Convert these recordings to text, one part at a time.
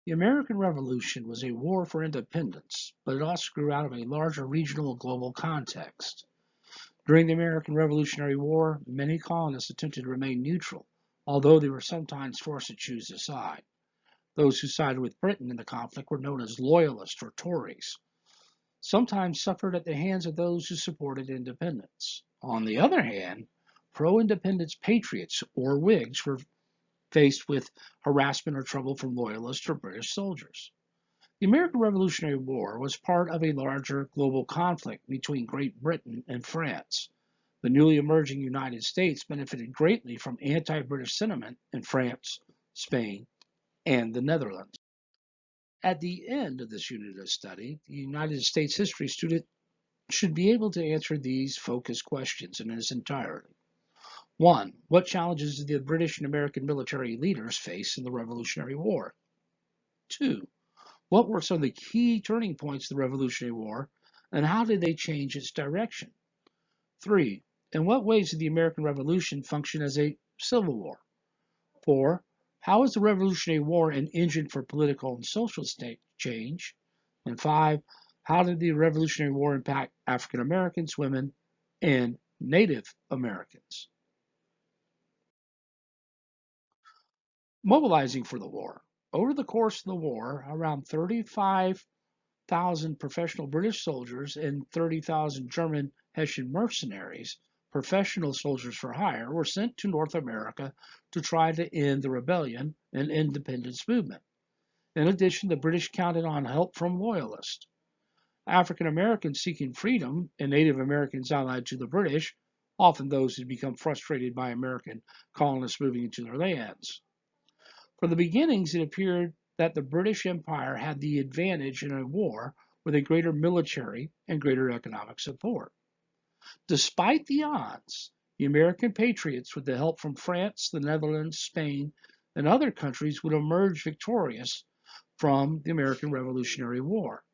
The American Revolution was a war for independence, but it also grew out of a larger regional and global context. During the American Revolutionary War, many colonists attempted to remain neutral, although they were sometimes forced to choose a side. Those who sided with Britain in the conflict were known as Loyalists or Tories, sometimes suffered at the hands of those who supported independence. On the other hand, pro independence patriots or Whigs were faced with harassment or trouble from Loyalists or British soldiers. The American Revolutionary War was part of a larger global conflict between Great Britain and France. The newly emerging United States benefited greatly from anti British sentiment in France, Spain, and the Netherlands. At the end of this unit of study, the United States history student should be able to answer these focused questions in its entirety. 1. What challenges did the British and American military leaders face in the Revolutionary War? 2. What were some of the key turning points of the Revolutionary War, and how did they change its direction? 3. In what ways did the American Revolution function as a civil war? 4. How was the Revolutionary War an engine for political and social state change? And 5. How did the Revolutionary War impact African Americans, women, and Native Americans? Mobilizing for the war. Over the course of the war, around 35,000 professional British soldiers and 30,000 German Hessian mercenaries, professional soldiers for hire, were sent to North America to try to end the rebellion and independence movement. In addition, the British counted on help from Loyalists. African Americans seeking freedom and Native Americans allied to the British, often those who had become frustrated by American colonists moving into their lands. From the beginnings, it appeared that the British Empire had the advantage in a war with a greater military and greater economic support. Despite the odds, the American patriots, with the help from France, the Netherlands, Spain, and other countries, would emerge victorious from the American Revolutionary War.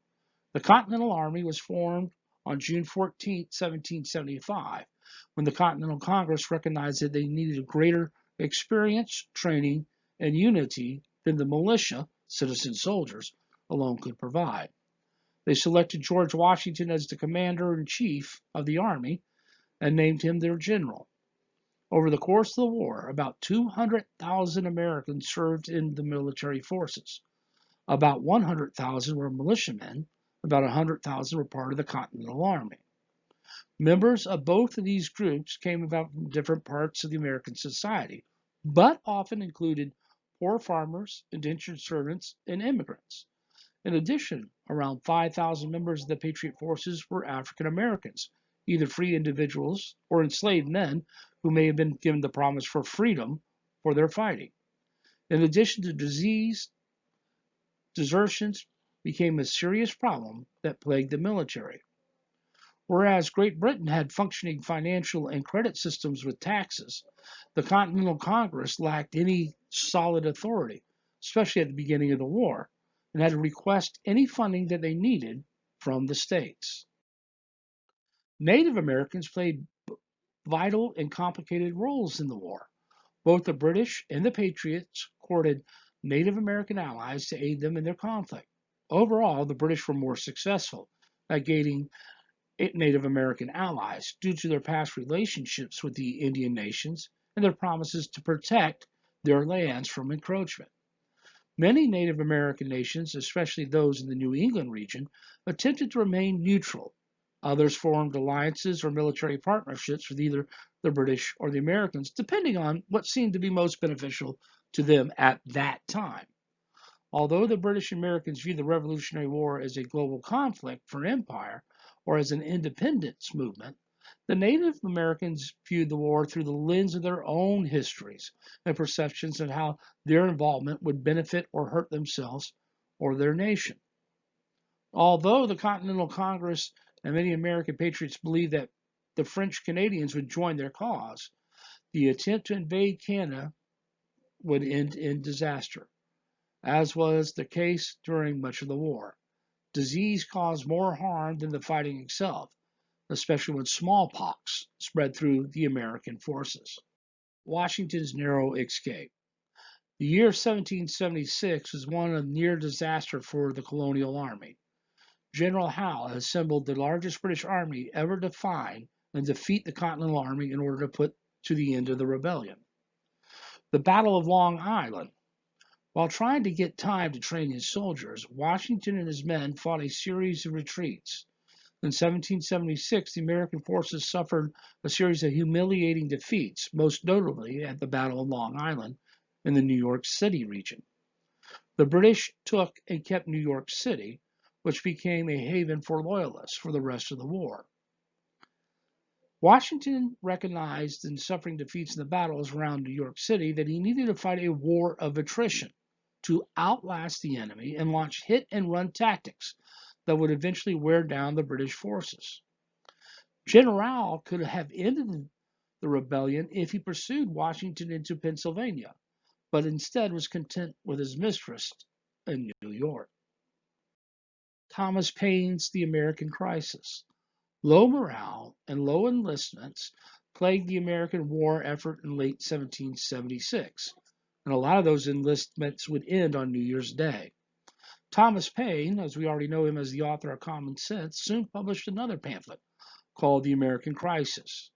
The Continental Army was formed on June 14, 1775, when the Continental Congress recognized that they needed greater experience, training, and unity than the militia, citizen soldiers, alone could provide. They selected George Washington as the commander-in-chief of the army and named him their general. Over the course of the war, about 200,000 Americans served in the military forces. About 100,000 were militiamen, about 100,000 were part of the Continental Army. Members of both of these groups came about from different parts of the American society, but often included poor farmers, indentured servants, and immigrants. In addition, around 5,000 members of the Patriot forces were African Americans, either free individuals or enslaved men who may have been given the promise for freedom for their fighting. In addition to disease, desertions became a serious problem that plagued the military. Whereas Great Britain had functioning financial and credit systems with taxes, the Continental Congress lacked any solid authority, especially at the beginning of the war, and had to request any funding that they needed from the states. Native Americans played vital and complicated roles in the war. Both the British and the Patriots courted Native American allies to aid them in their conflict. Overall, the British were more successful at gaining Native American allies due to their past relationships with the Indian nations and their promises to protect their lands from encroachment. Many Native American nations, especially those in the New England region, attempted to remain neutral. Others formed alliances or military partnerships with either the British or the Americans, depending on what seemed to be most beneficial to them at that time. Although the British and Americans viewed the Revolutionary War as a global conflict for empire or as an independence movement, the Native Americans viewed the war through the lens of their own histories and perceptions of how their involvement would benefit or hurt themselves or their nation. Although the Continental Congress and many American patriots believed that the French Canadians would join their cause, the attempt to invade Canada would end in disaster, as was the case during much of the war. Disease caused more harm than the fighting itself, especially when smallpox spread through the American forces. Washington's narrow escape. The year 1776 was one of near disaster for the colonial army. General Howe had assembled the largest British army ever to find and defeat the Continental Army in order to put to the end of the rebellion. The Battle of Long Island. While trying to get time to train his soldiers, Washington and his men fought a series of retreats. In 1776, the American forces suffered a series of humiliating defeats, most notably at the Battle of Long Island in the New York City region. The British took and kept New York City, which became a haven for Loyalists for the rest of the war. Washington recognized in suffering defeats in the battles around New York City that he needed to fight a war of attrition to outlast the enemy and launch hit and run tactics that would eventually wear down the British forces. General could have ended the rebellion if he pursued Washington into Pennsylvania, but instead was content with his mistress in New York. Thomas Paine's The American Crisis. Low morale and low enlistments plagued the American war effort in late 1776, and a lot of those enlistments would end on New Year's Day. Thomas Paine, as we already know him as the author of Common Sense, soon published another pamphlet called The American Crisis.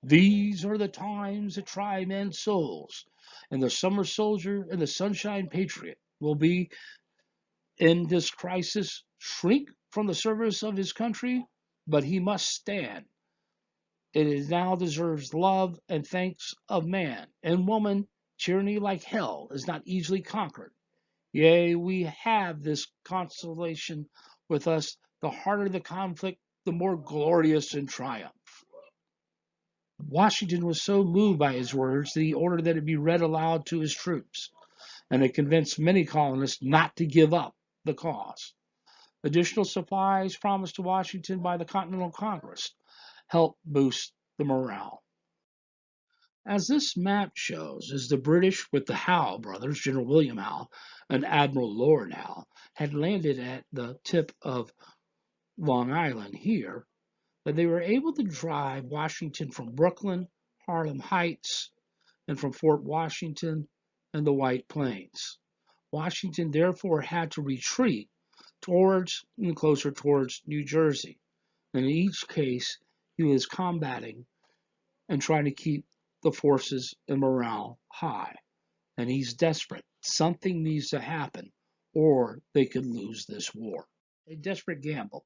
These are the times that try men's souls, and the summer soldier and the sunshine patriot will be in this crisis shrink from the service of his country, but he must stand. It now deserves love and thanks of man and woman. Tyranny like hell is not easily conquered. Yea, we have this consolation with us: the harder the conflict, the more glorious in triumph. Washington was so moved by his words that he ordered that it be read aloud to his troops, and it convinced many colonists not to give up the cause. Additional supplies promised to Washington by the Continental Congress helped boost the morale. As this map shows, as the British with the Howe brothers, General William Howe and Admiral Lord Howe, had landed at the tip of Long Island here, that they were able to drive Washington from Brooklyn, Harlem Heights, and from Fort Washington and the White Plains. Washington therefore had to retreat towards and closer towards New Jersey. And in each case, he was combating and trying to keep the forces and morale high. And he's desperate. Something needs to happen, or they could lose this war. A desperate gamble.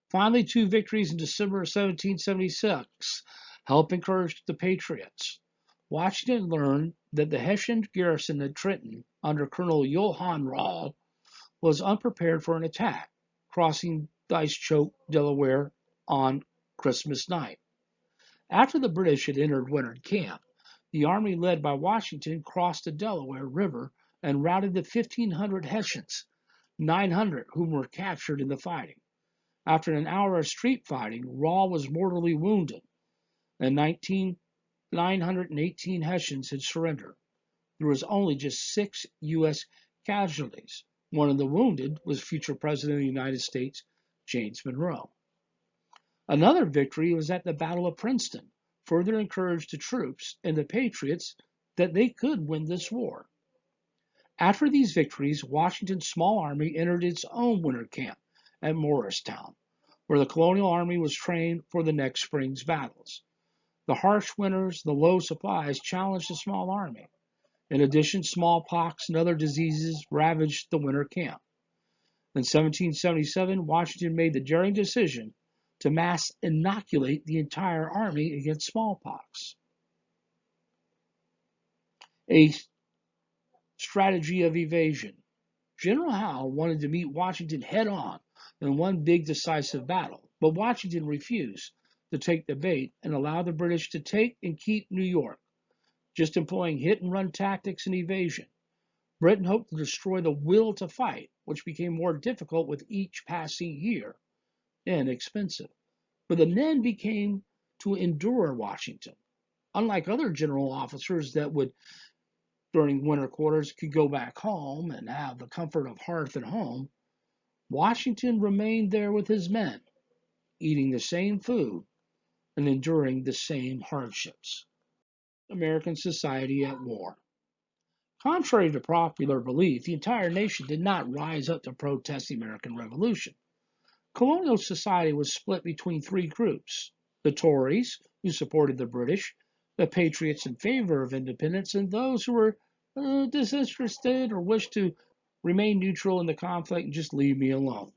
Finally, two victories in December of 1776 helped encourage the Patriots. Washington learned that the Hessian garrison at Trenton under Colonel Johann Rall was unprepared for an attack, crossing the ice-choked Delaware on Christmas night. After the British had entered winter camp, the army led by Washington crossed the Delaware River and routed the 1,500 Hessians, 900 whom were captured in the fighting. After an hour of street fighting, Rall was mortally wounded, and 918 Hessians had surrendered. There was only just 6 U.S. casualties. One of the wounded was future President of the United States, James Monroe. Another victory was at the Battle of Princeton, further encouraged the troops and the Patriots that they could win this war. After these victories, Washington's small army entered its own winter camp at Morristown, where the colonial army was trained for the next spring's battles. The harsh winters, the low supplies challenged the small army. In addition, smallpox and other diseases ravaged the winter camp. In 1777, Washington made the daring decision to mass inoculate the entire army against smallpox. A strategy of evasion. General Howe wanted to meet Washington head on in one big decisive battle, but Washington refused to take the bait and allow the British to take and keep New York, just employing hit and run tactics and evasion. Britain hoped to destroy the will to fight, which became more difficult with each passing year and expensive. But the men became to endure Washington. Unlike other general officers that would, during winter quarters, could go back home and have the comfort of hearth and home, Washington remained there with his men, eating the same food and enduring the same hardships. American society at war. Contrary to popular belief, the entire nation did not rise up to protest the American Revolution. Colonial society was split between three groups: the Tories, who supported the British, the Patriots in favor of independence, and those who were disinterested or wished to remain neutral in the conflict and just leave me alone.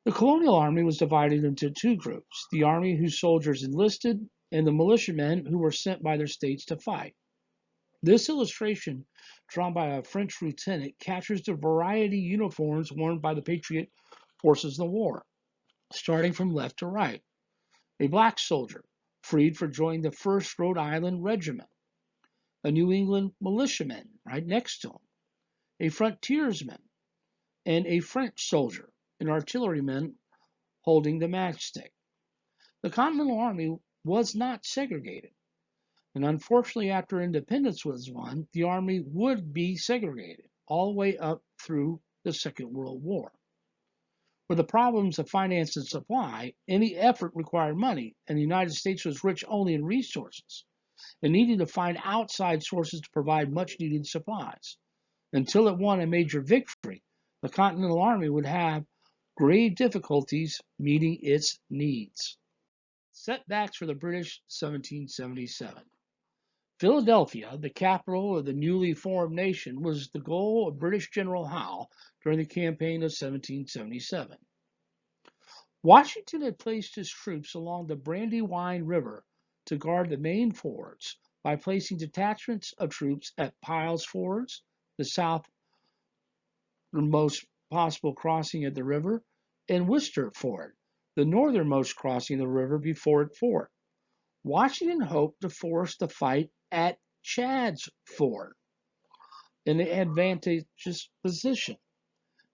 The colonial army was divided into two groups: the army whose soldiers enlisted, and the militiamen who were sent by their states to fight. This illustration, drawn by a French lieutenant, captures the variety of uniforms worn by the Patriot forces in the war, starting from left to right. A black soldier, freed for joining the 1st Rhode Island Regiment. A New England militiaman, right next to him. A frontiersman, and a French soldier, an artilleryman holding the matchstick. The Continental Army was not segregated, and unfortunately, after independence was won, the Army would be segregated all the way up through the Second World War. With the problems of finance and supply, any effort required money, and the United States was rich only in resources and needed to find outside sources to provide much needed supplies. Until it won a major victory, the Continental Army would have grave difficulties meeting its needs. Setbacks for the British, 1777. Philadelphia, the capital of the newly formed nation, was the goal of British General Howe during the campaign of 1777. Washington had placed his troops along the Brandywine River to guard the main fords by placing detachments of troops at Piles Fords, the southernmost possible crossing of the river, and Worcester Ford, the northernmost crossing of the river before it forked. Washington hoped to force the fight at Chad's Ford, in an advantageous position.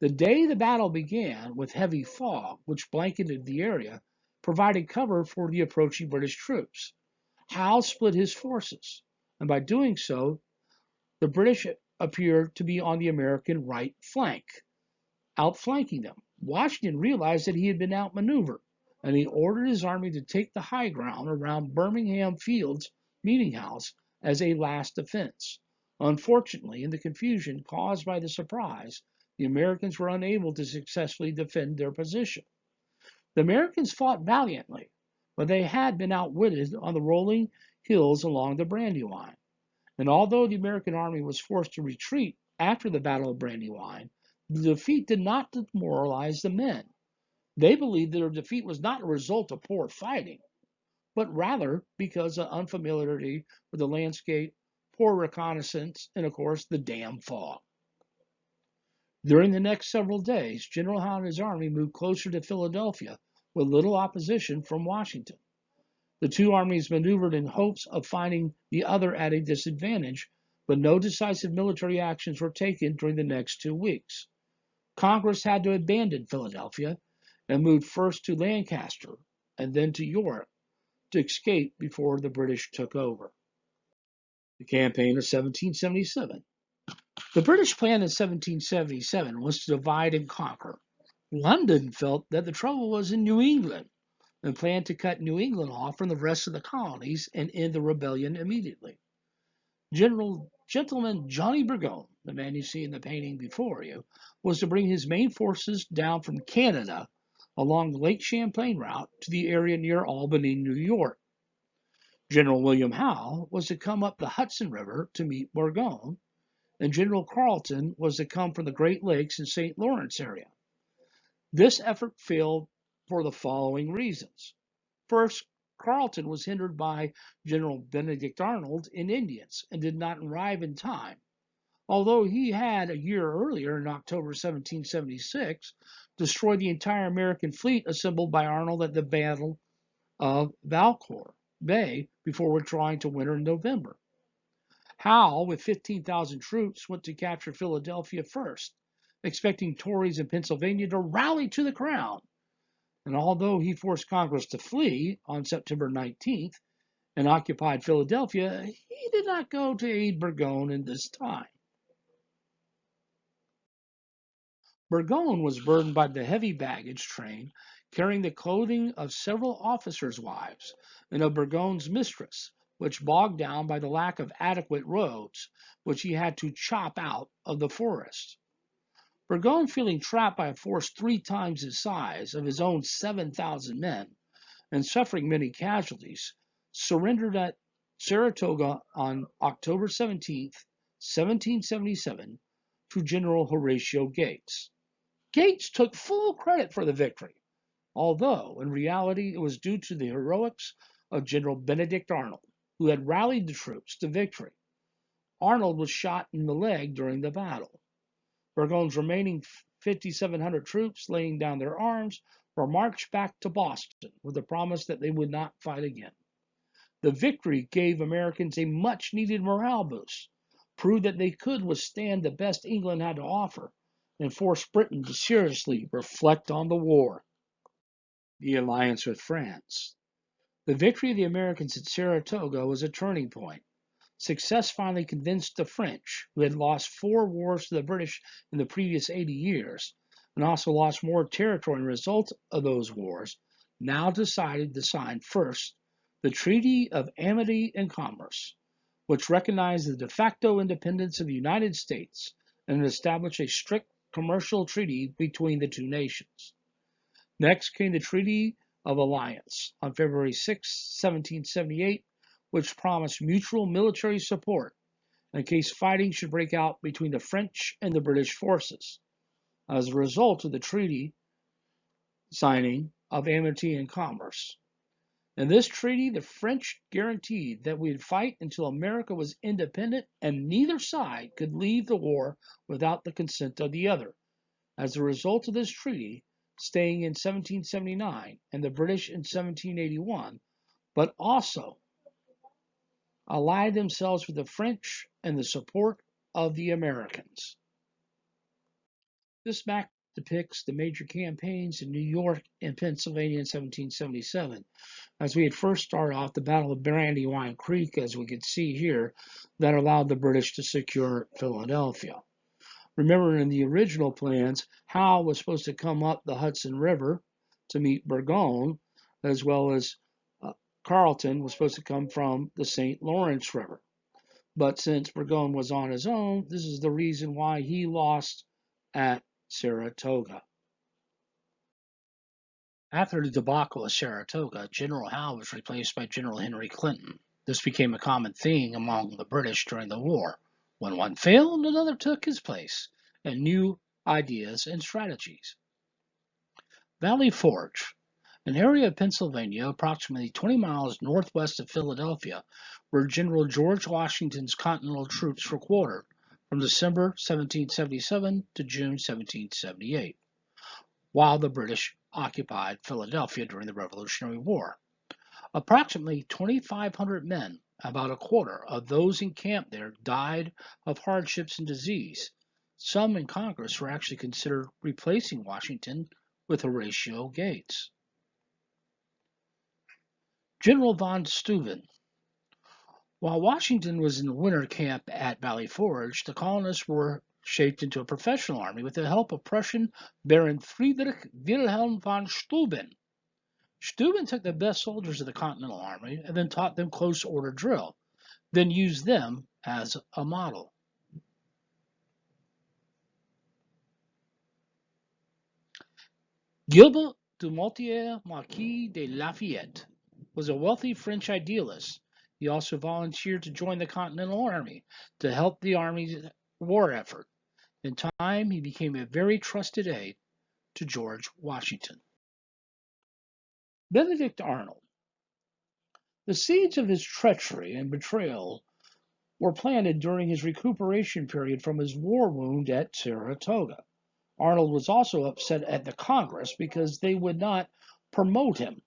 The day the battle began, with heavy fog, which blanketed the area, provided cover for the approaching British troops. Howe split his forces, and by doing so, the British appeared to be on the American right flank, outflanking them. Washington realized that he had been outmaneuvered, and he ordered his army to take the high ground around Birmingham Fields Meeting House as a last defense. Unfortunately, in the confusion caused by the surprise, the Americans were unable to successfully defend their position. The Americans fought valiantly, but they had been outwitted on the rolling hills along the Brandywine. And although the American army was forced to retreat after the Battle of Brandywine, the defeat did not demoralize the men. They believed that their defeat was not a result of poor fighting, but rather because of unfamiliarity with the landscape, poor reconnaissance, and of course the damn fog. During the next several days, General Howe and his army moved closer to Philadelphia with little opposition from Washington. The two armies maneuvered in hopes of finding the other at a disadvantage, but no decisive military actions were taken during the next 2 weeks. Congress had to abandon Philadelphia and moved first to Lancaster and then to York to escape before the British took over. The campaign of 1777. The British plan in 1777 was to divide and conquer. London felt that the trouble was in New England and planned to cut New England off from the rest of the colonies and end the rebellion immediately. Gentleman Johnny Burgoyne, the man you see in the painting before you, was to bring his main forces down from Canada along the Lake Champlain route to the area near Albany, New York. General William Howe was to come up the Hudson River to meet Burgoyne, and General Carleton was to come from the Great Lakes and St. Lawrence area. This effort failed for the following reasons. First, Carleton was hindered by General Benedict Arnold in Indians and did not arrive in time, although he had a year earlier, in October 1776, destroyed the entire American fleet assembled by Arnold at the Battle of Valcour Bay before withdrawing to winter in November. Howe, with 15,000 troops, went to capture Philadelphia first, expecting Tories in Pennsylvania to rally to the crown. And although he forced Congress to flee on September 19th and occupied Philadelphia, he did not go to aid Burgoyne in this time. Burgoyne was burdened by the heavy baggage train carrying the clothing of several officers' wives and of Burgoyne's mistress, which bogged down by the lack of adequate roads, which he had to chop out of the forest. Burgoyne, feeling trapped by a force 3 times the size of his own 7,000 men and suffering many casualties, surrendered at Saratoga on October 17, 1777, to General Horatio Gates. Gates took full credit for the victory, although in reality it was due to the heroics of General Benedict Arnold, who had rallied the troops to victory. Arnold was shot in the leg during the battle. Burgoyne's remaining 5,700 troops, laying down their arms, were marched back to Boston with the promise that they would not fight again. The victory gave Americans a much-needed morale boost, proved that they could withstand the best England had to offer, and forced Britain to seriously reflect on the war. The alliance with France. The victory of the Americans at Saratoga was a turning point. Success finally convinced the French, who had lost 4 wars to the British in the previous 80 years, and also lost more territory in result of those wars, now decided to sign first the Treaty of Amity and Commerce, which recognized the de facto independence of the United States and established a strict commercial treaty between the two nations. Next came the Treaty of Alliance on February 6, 1778, which promised mutual military support in case fighting should break out between the French and the British forces. As a result of the treaty signing of Amity and Commerce. In this treaty, the French guaranteed that we'd fight until America was independent and neither side could leave the war without the consent of the other. As a result of this treaty, staying in 1779 and the British in 1781, but also allied themselves with the French and the support of the Americans. This map depicts the major campaigns in New York and Pennsylvania in 1777. As we had first started off, the Battle of Brandywine Creek, as we can see here, that allowed the British to secure Philadelphia. Remember, in the original plans, Howe was supposed to come up the Hudson River to meet Burgoyne, as well as Carleton was supposed to come from the St. Lawrence River. But since Burgoyne was on his own, this is the reason why he lost at Saratoga. After the debacle of Saratoga, General Howe was replaced by General Henry Clinton. This became a common theme among the British during the war. When one failed, another took his place, and new ideas and strategies. Valley Forge, an area of Pennsylvania approximately 20 miles northwest of Philadelphia, where General George Washington's Continental troops were quartered from December 1777 to June 1778, while the British occupied Philadelphia during the Revolutionary War. Approximately 2,500 men, about a quarter of those encamped there, died of hardships and disease. Some in Congress were actually considered replacing Washington with Horatio Gates. General von Steuben. While Washington was in the winter camp at Valley Forge, the colonists were shaped into a professional army with the help of Prussian Baron Friedrich Wilhelm von Steuben. Steuben took the best soldiers of the Continental Army and then taught them close order drill, then used them as a model. Gilbert du Motier, Marquis de Lafayette, was a wealthy French idealist. He also volunteered to join the Continental Army to help the Army's war effort. In time, he became a very trusted aide to George Washington. Benedict Arnold. The seeds of his treachery and betrayal were planted during his recuperation period from his war wound at Saratoga. Arnold was also upset at the Congress because they would not promote him,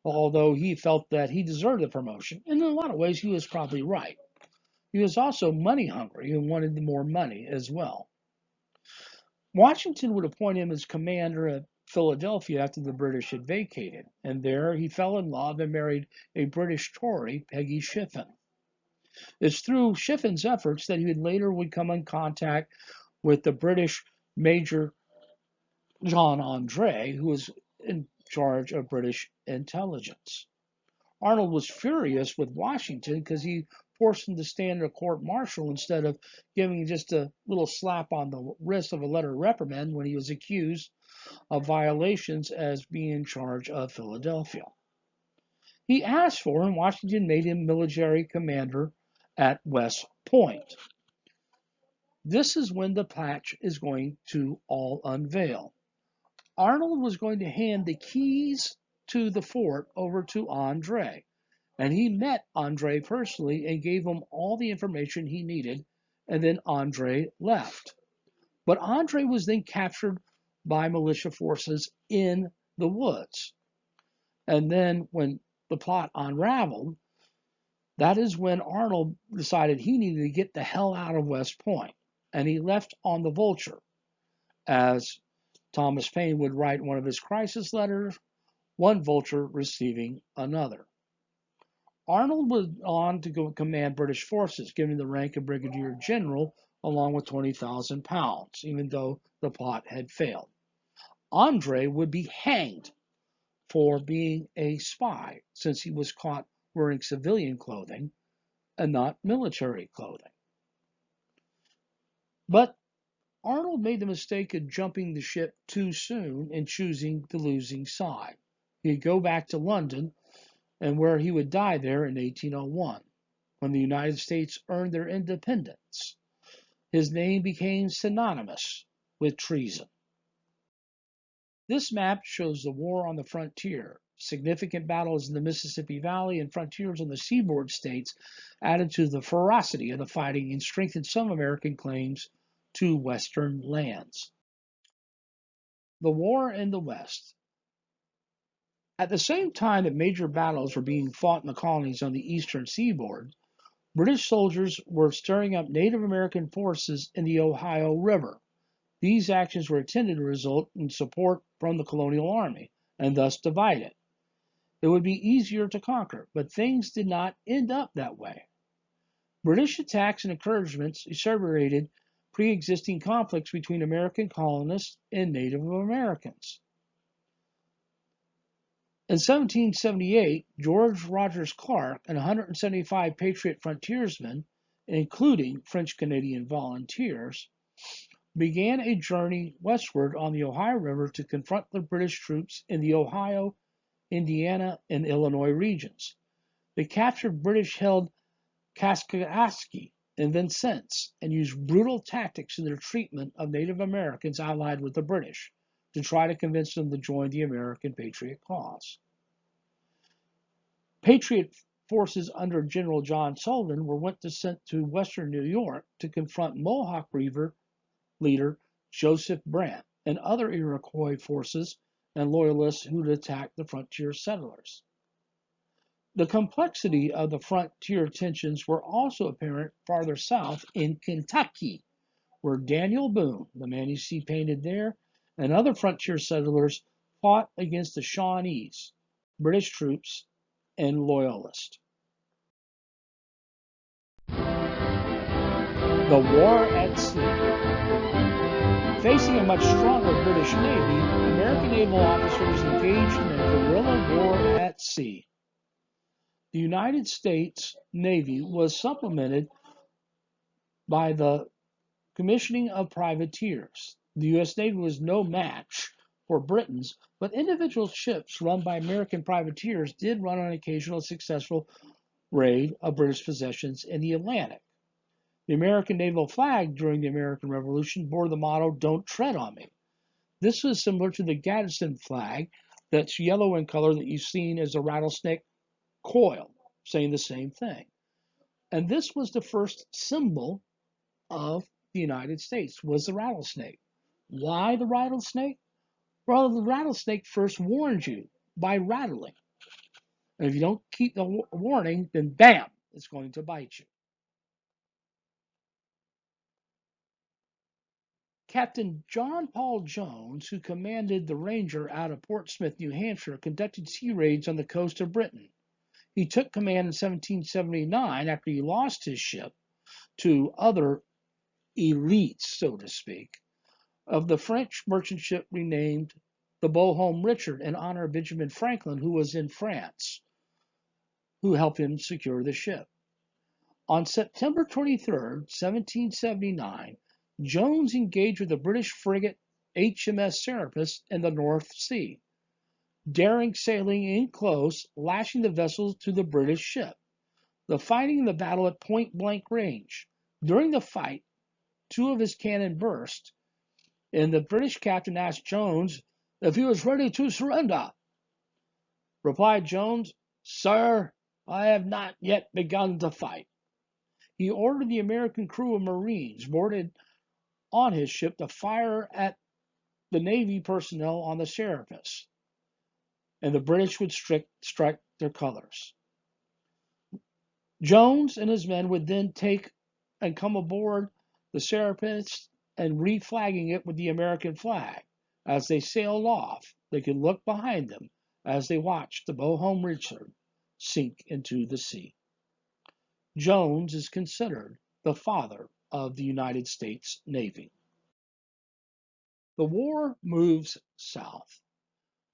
although he felt that he deserved the promotion. And in a lot of ways, he was probably right. He was also money hungry and wanted more money as well. Washington would appoint him as commander of Philadelphia after the British had vacated, and there he fell in love and married a British Tory, Peggy Shiffin. It's through Shiffin's efforts that he later would come in contact with the British Major John Andre, who was in charge of British intelligence. Arnold was furious with Washington because he forced him to stand in a court martial instead of giving just a little slap on the wrist of a letter of reprimand when he was accused of violations as being in charge of Philadelphia. He asked for and Washington made him military commander at West Point. This is when the patch is going to all unveil. Arnold was going to hand the keys to the fort over to Andre, and he met Andre personally and gave him all the information he needed, and then Andre left. But Andre was then captured by militia forces in the woods. And then when the plot unraveled, that is when Arnold decided he needed to get the hell out of West Point, and he left on the Vulture. As Thomas Paine would write in one of his crisis letters, one vulture receiving another. Arnold went on to go command British forces, given the rank of brigadier general along with 20,000 pounds, even though the plot had failed. Andre would be hanged for being a spy, since he was caught wearing civilian clothing and not military clothing. But Arnold made the mistake of jumping the ship too soon and choosing the losing side. He'd go back to London, and where he would die there in 1801, when the United States earned their independence. His name became synonymous with treason. This map shows the war on the frontier. Significant battles in the Mississippi Valley and frontiers on the seaboard states added to the ferocity of the fighting and strengthened some American claims to Western lands. The war in the West. At the same time that major battles were being fought in the colonies on the eastern seaboard, British soldiers were stirring up Native American forces in the Ohio River. These actions were intended to result in support from the colonial army, and thus divide it. It would be easier to conquer, but things did not end up that way. British attacks and encouragements exacerbated pre-existing conflicts between American colonists and Native Americans. In 1778, George Rogers Clark and 175 Patriot frontiersmen, including French-Canadian volunteers, began a journey westward on the Ohio River to confront the British troops in the Ohio, Indiana, and Illinois regions. They captured British-held Kaskaskia and Vincennes and used brutal tactics in their treatment of Native Americans allied with the British to try to convince them to join the American Patriot cause. Patriot forces under General John Sullivan were sent to western New York to confront Mohawk River leader Joseph Brant and other Iroquois forces and loyalists who had attacked the frontier settlers. The complexity of the frontier tensions were also apparent farther south in Kentucky, where Daniel Boone, the man you see painted there, and other frontier settlers fought against the Shawnees, British troops, and Loyalists. The War at Sea. Facing a much stronger British Navy, American naval officers engaged in a guerrilla war at sea. The United States Navy was supplemented by the commissioning of privateers. The U.S. Navy was no match for Britain's, but individual ships run by American privateers did run on occasional successful raid of British possessions in the Atlantic. The American naval flag during the American Revolution bore the motto, "Don't tread on me." This was similar to the Gadsden flag that's yellow in color that you've seen as a rattlesnake coil, saying the same thing. And this was the first symbol of the United States, was the rattlesnake. Why the rattlesnake? Well, the rattlesnake first warns you by rattling. And if you don't keep the warning, then bam, it's going to bite you. Captain John Paul Jones, who commanded the Ranger out of Portsmouth, New Hampshire, conducted sea raids on the coast of Britain. He took command in 1779 after he lost his ship to other elites, so to speak, of the French merchant ship renamed the Bohème Richard in honor of Benjamin Franklin, who was in France. who helped him secure the ship. On September 23, 1779, Jones engaged with the British frigate HMS Serapis in the North Sea, daring sailing in close, lashing the vessel to the British ship. The fighting in the battle at point-blank range. During the fight, two of his cannon burst, and the British captain asked Jones if he was ready to surrender. Replied Jones, "Sir, I have not yet begun to fight." He ordered the American crew of Marines boarded on his ship to fire at the Navy personnel on the Serapis, and the British would strike their colors. Jones and his men would then take and come aboard the Serapis and reflagging it with the American flag. As they sailed off, they could look behind them as they watched the Bohème Richard sink into the sea. Jones is considered the father of the United States Navy. The war moves south.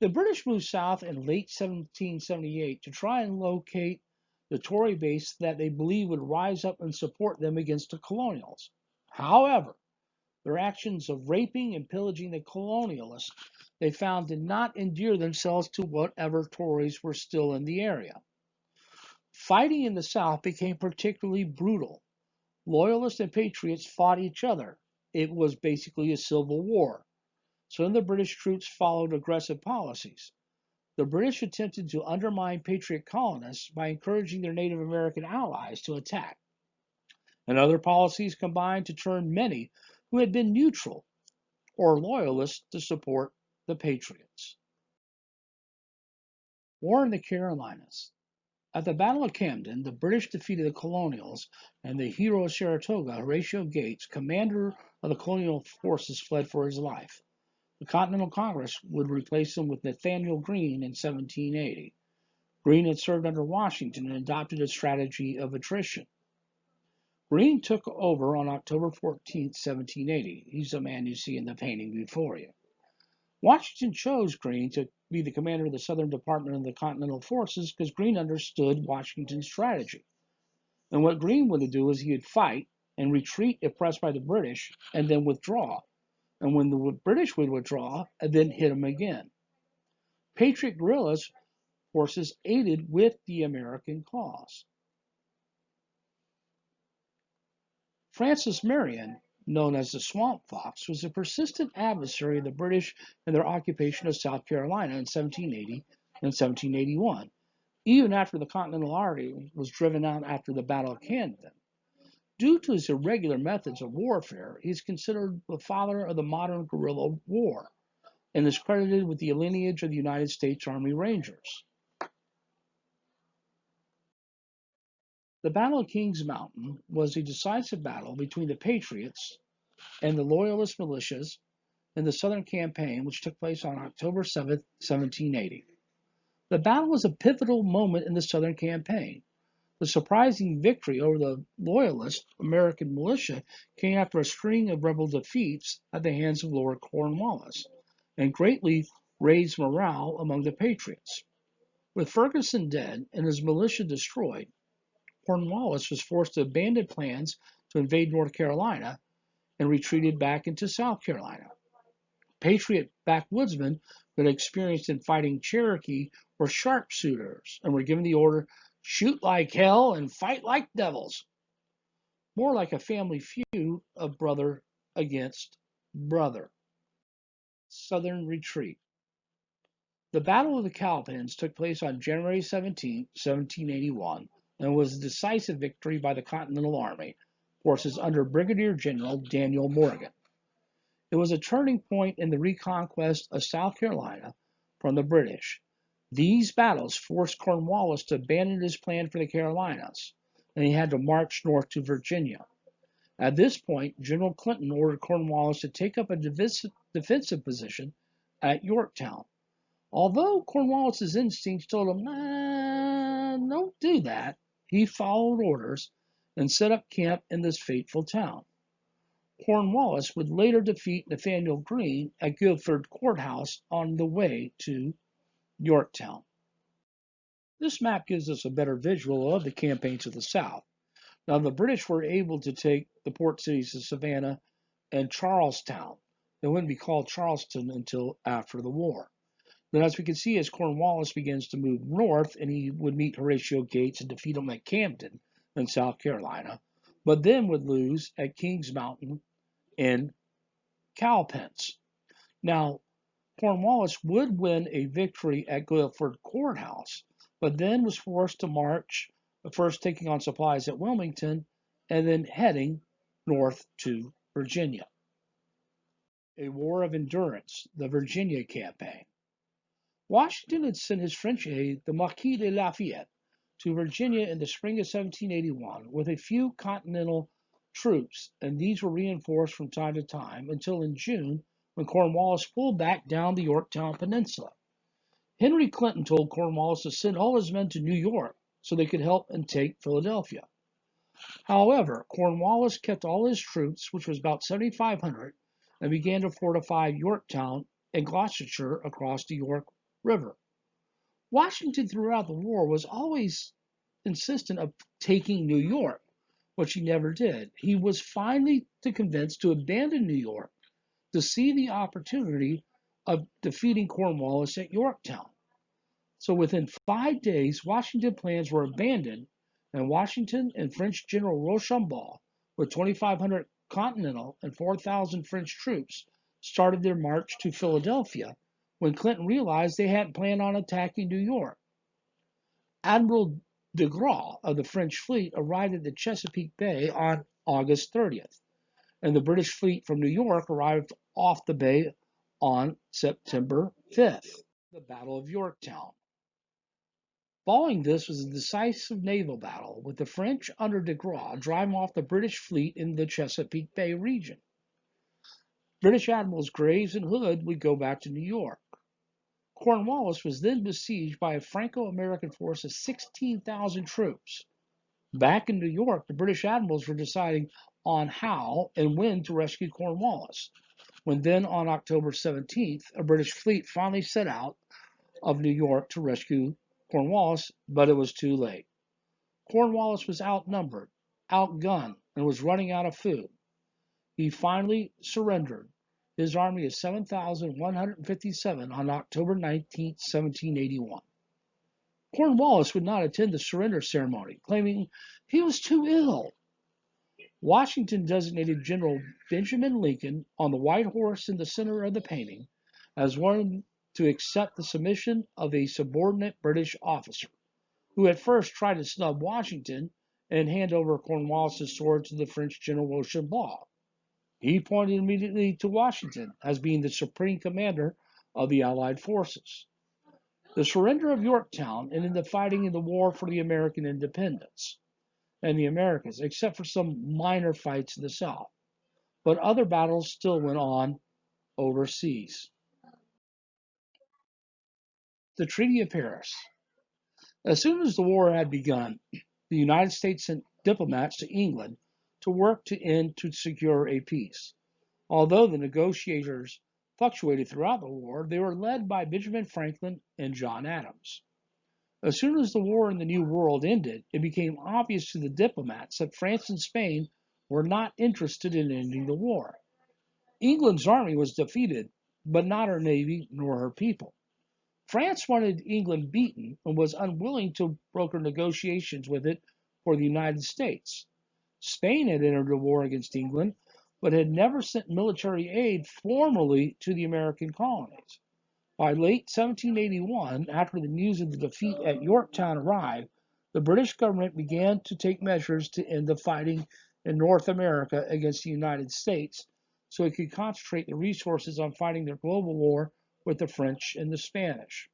The British moved south in late 1778 to try and locate the Tory base that they believed would rise up and support them against the colonials. However, their actions of raping and pillaging the colonialists they found did not endear themselves to whatever Tories were still in the area. Fighting in the South became particularly brutal. Loyalists and Patriots fought each other. It was basically a civil war. Some of the British troops followed aggressive policies. The British attempted to undermine Patriot colonists by encouraging their Native American allies to attack. And other policies combined to turn many who had been neutral or loyalists to support the Patriots. War in the Carolinas. At the Battle of Camden, the British defeated the Colonials, and the hero of Saratoga, Horatio Gates, commander of the colonial forces, fled for his life. The Continental Congress would replace him with Nathaniel Greene in 1780. Greene had served under Washington and adopted a strategy of attrition. Greene took over on October 14, 1780. He's the man you see in the painting before you. Washington chose Greene to be the commander of the Southern Department of the Continental Forces because Greene understood Washington's strategy. And what Greene would do is he would fight and retreat if pressed by the British and then withdraw. And when the British would withdraw, and then hit them again. Patriot guerrillas forces aided with the American cause. Francis Marion, known as the Swamp Fox, was a persistent adversary of the British in their occupation of South Carolina in 1780 and 1781, even after the Continental Army was driven out after the Battle of Camden. Due to his irregular methods of warfare, he is considered the father of the modern guerrilla war and is credited with the lineage of the United States Army Rangers. The Battle of Kings Mountain was a decisive battle between the Patriots and the Loyalist militias in the Southern Campaign, which took place on October 7, 1780. The battle was a pivotal moment in the Southern Campaign. The surprising victory over the Loyalist American militia came after a string of rebel defeats at the hands of Lord Cornwallis, and greatly raised morale among the Patriots. With Ferguson dead and his militia destroyed, Cornwallis was forced to abandon plans to invade North Carolina and retreated back into South Carolina. Patriot backwoodsmen who had experienced in fighting Cherokee were sharpshooters and were given the order, "Shoot like hell and fight like devils." More like a family feud of brother against brother. Southern retreat. The Battle of the Cowpens took place on January 17, 1781, and was a decisive victory by the Continental Army forces under Brigadier General Daniel Morgan. It was a turning point in the reconquest of South Carolina from the British. These battles forced Cornwallis to abandon his plan for the Carolinas, and he had to march north to Virginia. At this point, General Clinton ordered Cornwallis to take up a defensive position at Yorktown. Although Cornwallis's instincts told him, don't do that, he followed orders and set up camp in this fateful town. Cornwallis would later defeat Nathaniel Greene at Guilford Courthouse on the way to Yorktown. This map gives us a better visual of the campaign to the south. Now, the British were able to take the port cities of Savannah and Charlestown. They wouldn't be called Charleston until after the war. Then, as we can see, as Cornwallis begins to move north, and he would meet Horatio Gates and defeat him at Camden in South Carolina, but then would lose at Kings Mountain and Cowpens. Now, Cornwallis would win a victory at Guilford Courthouse, but then was forced to march, first taking on supplies at Wilmington and then heading north to Virginia. A war of endurance, the Virginia campaign. Washington had sent his French aide, the Marquis de Lafayette, to Virginia in the spring of 1781 with a few Continental troops, and these were reinforced from time to time until in June when Cornwallis pulled back down the Yorktown Peninsula. Henry Clinton told Cornwallis to send all his men to New York so they could help and take Philadelphia. However, Cornwallis kept all his troops, which was about 7,500, and began to fortify Yorktown and Gloucestershire across the York River. Washington throughout the war was always insistent of taking New York, which he never did. He was finally convinced to abandon New York to see the opportunity of defeating Cornwallis at Yorktown. So within 5 days, Washington's plans were abandoned, and Washington and French General Rochambeau, with 2,500 Continental and 4,000 French troops, started their march to Philadelphia when Clinton realized they hadn't planned on attacking New York. Admiral de Grasse of the French fleet arrived at the Chesapeake Bay on August 30th, and the British fleet from New York arrived off the bay on September 5th, the Battle of Yorktown. Following this was a decisive naval battle, with the French under de Grasse driving off the British fleet in the Chesapeake Bay region. British Admirals Graves and Hood would go back to New York. Cornwallis was then besieged by a Franco-American force of 16,000 troops. Back in New York, the British admirals were deciding on how and when to rescue Cornwallis, when then on October 17th, a British fleet finally set out of New York to rescue Cornwallis, but it was too late. Cornwallis was outnumbered, outgunned, and was running out of food. He finally surrendered his army of 7,157 on October 19, 1781. Cornwallis would not attend the surrender ceremony, claiming he was too ill. Washington designated General Benjamin Lincoln on the white horse in the center of the painting as one to accept the submission of a subordinate British officer, who at first tried to snub Washington and hand over Cornwallis's sword to the French General Rochambeau. He pointed immediately to Washington as being the supreme commander of the Allied forces. The surrender of Yorktown ended the fighting in the war for the American independence and the Americas, except for some minor fights in the South. But other battles still went on overseas. The Treaty of Paris. As soon as the war had begun, the United States sent diplomats to England to work to secure a peace. Although the negotiators fluctuated throughout the war, they were led by Benjamin Franklin and John Adams. As soon as the war in the New World ended, it became obvious to the diplomats that France and Spain were not interested in ending the war. England's army was defeated, but not her navy nor her people. France wanted England beaten and was unwilling to broker negotiations with it for the United States. Spain had entered a war against England, but had never sent military aid formally to the American colonies. By late 1781, after the news of the defeat at Yorktown arrived, the British government began to take measures to end the fighting in North America against the United States so it could concentrate the resources on fighting their global war with the French and the Spanish.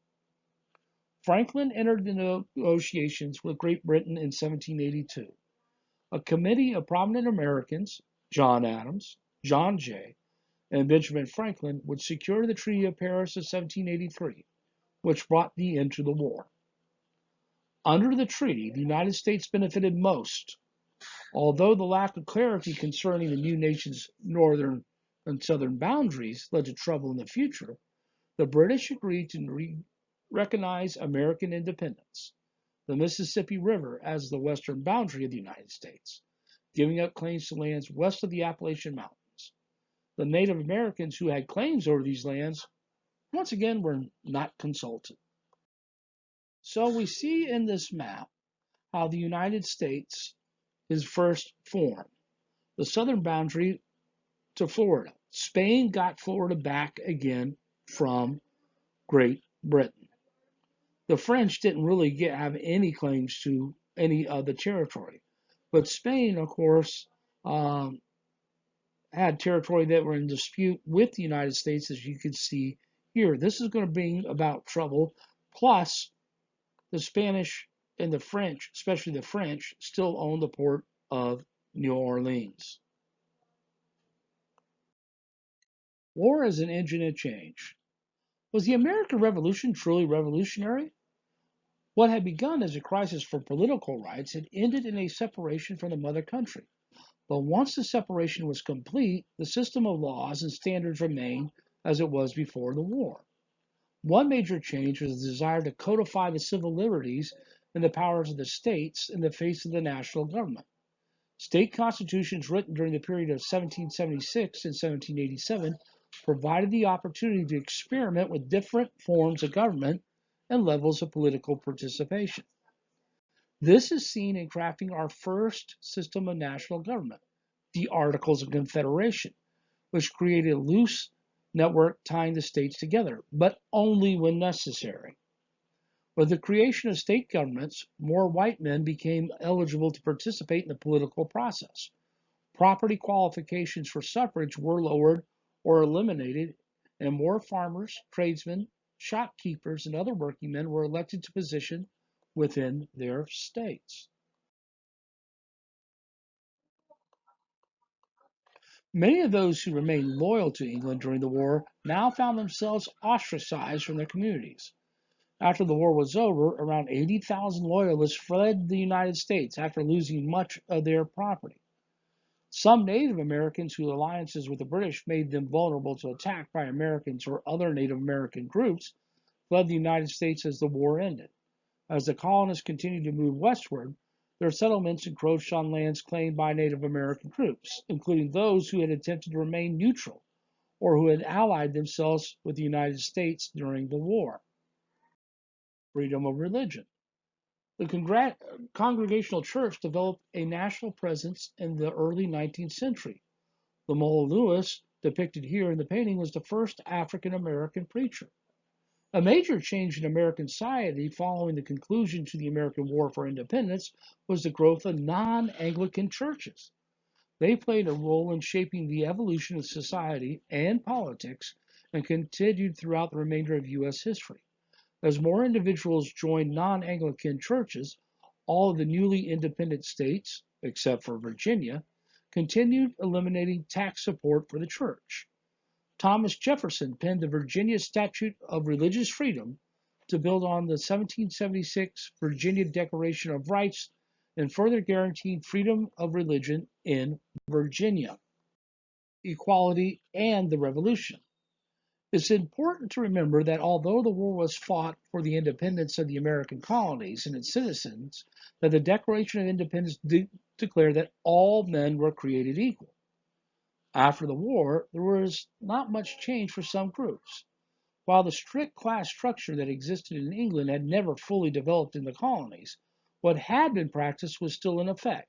Franklin entered the negotiations with Great Britain in 1782. A committee of prominent Americans, John Adams, John Jay, and Benjamin Franklin, would secure the Treaty of Paris of 1783, which brought the end to the war. Under the treaty, the United States benefited most. Although the lack of clarity concerning the new nation's northern and southern boundaries led to trouble in the future, the British agreed to recognize American independence. the Mississippi River as the western boundary of the United States, giving up claims to lands west of the Appalachian Mountains. The Native Americans who had claims over these lands, once again, were not consulted. So we see in this map how the United States is first formed. The southern boundary to Florida. Spain got Florida back again from Great Britain. The French didn't really have any claims to any of the territory. But Spain, of course, had territory that were in dispute with the United States, as you can see here. This is going to bring about trouble. Plus, the Spanish and the French, especially the French, still own the port of New Orleans. War as an engine of change. Was the American Revolution truly revolutionary? What had begun as a crisis for political rights had ended in a separation from the mother country. But once the separation was complete, the system of laws and standards remained as it was before the war. One major change was the desire to codify the civil liberties and the powers of the states in the face of the national government. State constitutions written during the period of 1776 and 1787 provided the opportunity to experiment with different forms of government and levels of political participation. This is seen in crafting our first system of national government, the Articles of Confederation, which created a loose network tying the states together, but only when necessary. With the creation of state governments, more white men became eligible to participate in the political process. Property qualifications for suffrage were lowered or eliminated, and more farmers, tradesmen, shopkeepers, and other working men were elected to positions within their states. Many of those who remained loyal to England during the war now found themselves ostracized from their communities. After the war was over, around 80,000 Loyalists fled the United States after losing much of their property. Some Native Americans whose alliances with the British made them vulnerable to attack by Americans or other Native American groups fled the United States as the war ended. As the colonists continued to move westward, their settlements encroached on lands claimed by Native American groups, including those who had attempted to remain neutral or who had allied themselves with the United States during the war. Freedom of religion. The Congregational Church developed a national presence in the early 19th century. Lemuel Lewis, depicted here in the painting, was the first African American preacher. A major change in American society following the conclusion to the American War for Independence was the growth of non-Anglican churches. They played a role in shaping the evolution of society and politics and continued throughout the remainder of U.S. history. As more individuals joined non-Anglican churches, all of the newly independent states, except for Virginia, continued eliminating tax support for the church. Thomas Jefferson penned the Virginia Statute of Religious Freedom to build on the 1776 Virginia Declaration of Rights and further guaranteed freedom of religion in Virginia. Equality and the Revolution. It's important to remember that although the war was fought for the independence of the American colonies and its citizens, that the Declaration of Independence declared that all men were created equal. After the war, there was not much change for some groups. While the strict class structure that existed in England had never fully developed in the colonies, what had been practiced was still in effect.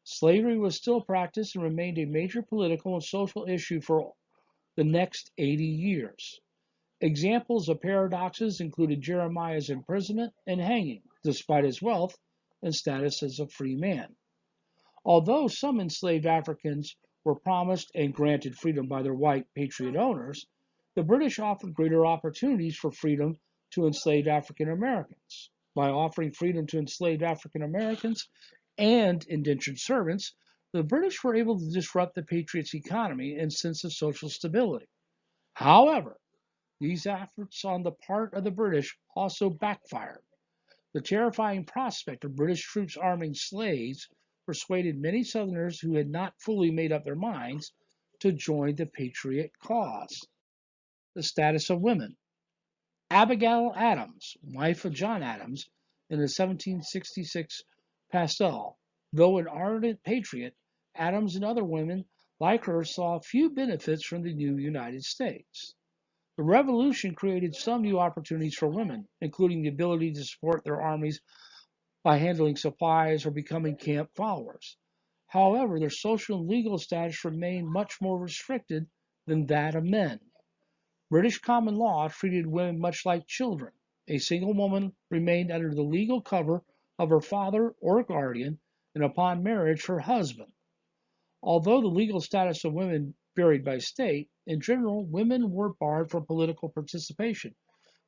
Slavery was still practiced and remained a major political and social issue for the next 80 years. Examples of paradoxes included Jeremiah's imprisonment and hanging, despite his wealth and status as a free man. Although some enslaved Africans were promised and granted freedom by their white patriot owners, the British offered greater opportunities for freedom to enslaved African Americans. By offering freedom to enslaved African Americans and indentured servants, the British were able to disrupt the Patriots' economy and sense of social stability. However, these efforts on the part of the British also backfired. The terrifying prospect of British troops arming slaves persuaded many Southerners who had not fully made up their minds to join the Patriot cause. The status of women. Abigail Adams, wife of John Adams, in the 1766 Pastel. Though an ardent patriot, Adams and other women like her saw few benefits from the new United States. The Revolution created some new opportunities for women, including the ability to support their armies by handling supplies or becoming camp followers. However, their social and legal status remained much more restricted than that of men. British common law treated women much like children. A single woman remained under the legal cover of her father or guardian, and upon marriage, her husband. Although the legal status of women varied by state, in general, women were barred from political participation,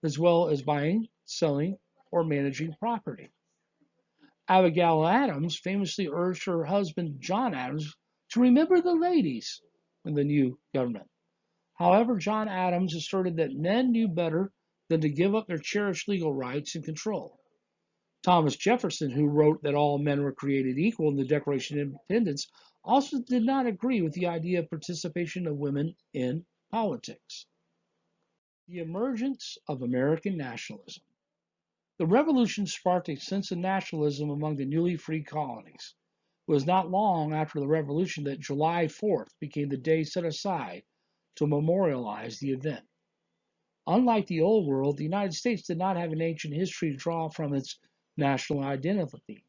as well as buying, selling, or managing property. Abigail Adams famously urged her husband, John Adams, to remember the ladies in the new government. However, John Adams asserted that men knew better than to give up their cherished legal rights and control. Thomas Jefferson, who wrote that all men were created equal in the Declaration of Independence, also did not agree with the idea of participation of women in politics. The emergence of American nationalism. The Revolution sparked a sense of nationalism among the newly freed colonies. It was not long after the Revolution that July 4th became the day set aside to memorialize the event. Unlike the Old World, the United States did not have an ancient history to draw from its national identity.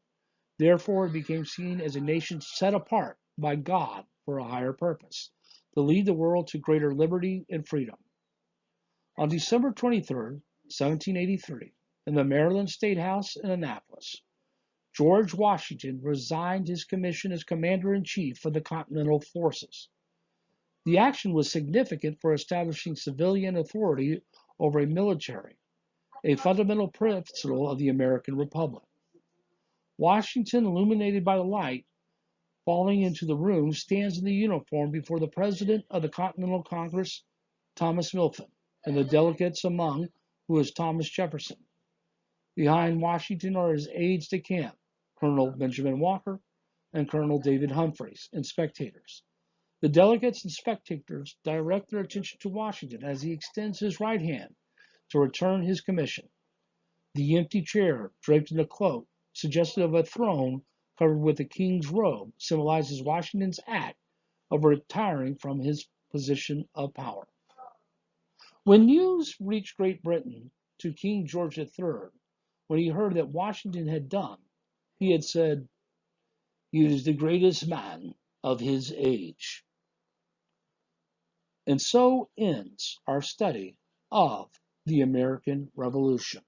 Therefore, it became seen as a nation set apart by God for a higher purpose, to lead the world to greater liberty and freedom. On December 23, 1783, in the Maryland State House in Annapolis, George Washington resigned his commission as Commander-in-Chief of the Continental Forces. The action was significant for establishing civilian authority over a military, a fundamental principle of the American Republic. Washington, illuminated by the light falling into the room, stands in the uniform before the President of the Continental Congress, Thomas Milton, and the delegates among who is Thomas Jefferson. Behind Washington are his aides de camp, Colonel Benjamin Walker and Colonel David Humphreys, and spectators. The delegates and spectators direct their attention to Washington as he extends his right hand to return his commission. The empty chair, draped in a cloak, suggestive of a throne covered with the king's robe, symbolizes Washington's act of retiring from his position of power. When news reached Great Britain to King George III, when he heard that Washington had done, he had said, "He is the greatest man of his age." And so ends our study of the American Revolution.